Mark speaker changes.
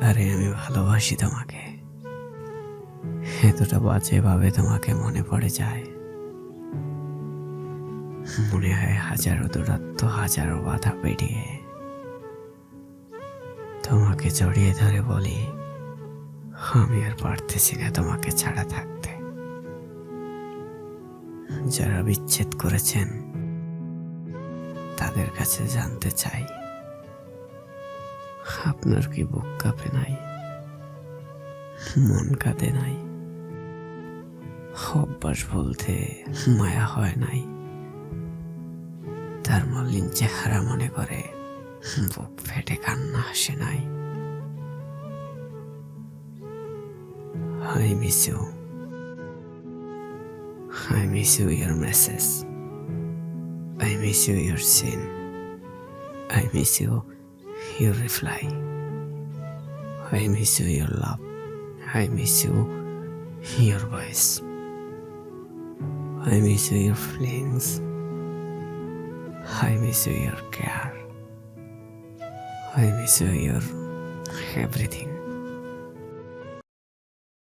Speaker 1: আরে আমি ভালোবাসি তোমাকে, এতটা বাজে ভাবে তোমাকে মনে পড়ে যায়। মনে হয় হাজারো দূরত্ব, হাজারো বাধা পেরিয়ে তোমাকে জড়িয়ে ধরে বলি, আমি আর পারতেছি না তোমাকে ছাড়া থাকতে। যারা বিচ্ছেদ করেছেন তাদের কাছে জানতে চাই, আপনার কি বুক কাঁপে নাই, মন কাঁদে নাই, অভ্যাস বলতে মায়া হয় নাই, তার মলিন চেহারা মনে করে বুক ফেটে কান্না আসে নাই। I miss you. I miss you your message. I miss you your sin. I miss you your reply. I miss you your love. I miss you your voice. I miss you your feelings. I miss you your care. I miss you your everything.